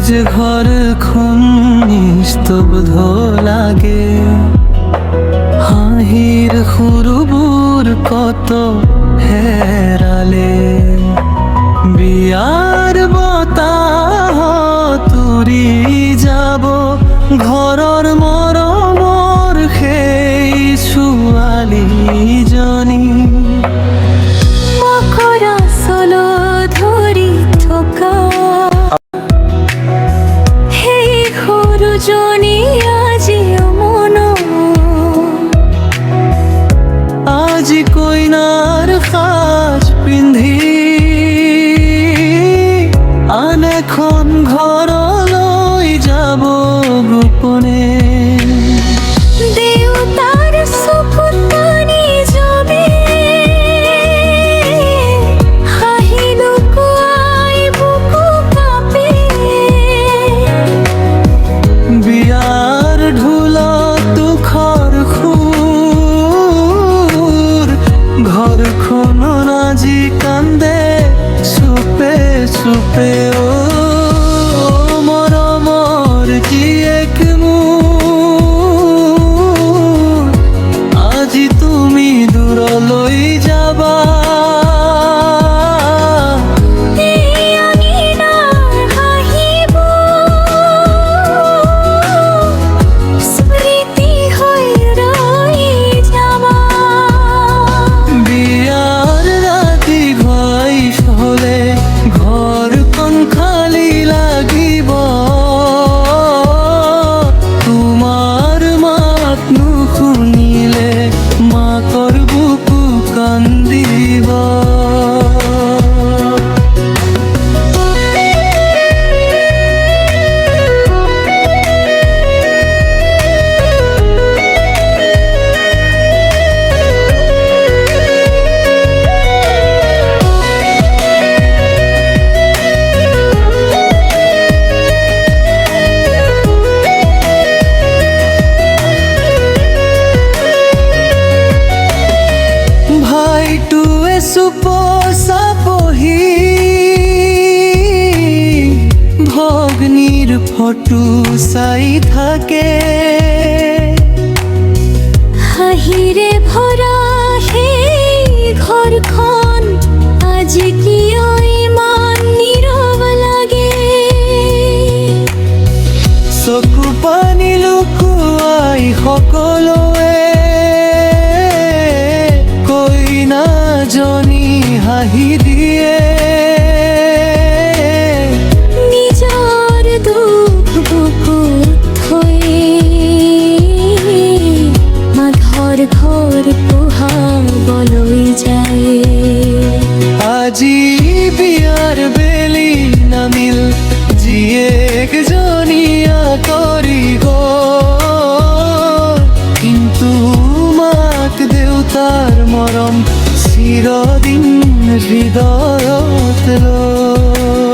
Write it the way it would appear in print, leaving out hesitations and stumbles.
যে ঘরখন নিস্তব্ধ লাগে, হাঁহির খুরুবুর কত হেরালে। বিয়ার বতাহ তুরি যাব ঘৰৰ মৰমৰ সেই ছোৱালী জনী। মকৰা চল ধৰি থকা সেই সৰুজনী আজি মন, আজি কইনাৰ সাজ পিন্ধি আন এখন ঘৰলৈ যাব গোপনে। দেউতাৰ চকুত পানী জমে, হাঁহি লুকুৱাই বুকু কাঁপে। বিয়াৰ ঢোলত দুখৰ সুৰ, ঘৰখনত আজি কান্দে চুপে চুপে। অ মৰমৰ জীয়েক মোৰ, আজি তুমি দূৰলৈ যাবা। এই আঙিনাৰ হাঁহিবোৰ স্মৃতি হৈ ৰৈ যাবা। বিয়াৰ ৰাতি ঘাইছ হলে ঘৰখন খালী লাগিব, তোমাৰ মাত নুশুনিলে মাকৰ বুকু কান্দিব। ভাইটোৱে চুপচা বহি ভগ্নীৰ ফটো চাই থাকে। হাঁহিৰে ভৰা সেই ঘৰখন আজি কিয় ইমান নীৰৱ লাগে। চকু পানী লুকুৱাই সকলোৱে কইনাজনী হাঁহি দিয়ে। নিজৰ দুখ বুকুত থৈ মাঘৰ ঘৰ পোহাবলৈ যায়। আজি বিয়াৰ বেলি নামিল, জীয়েকজনীয়া কৰি গ'ল, কিন্তু মাক দেউতাৰ মৰম চিৰদিন হৃদয়ত লৈ।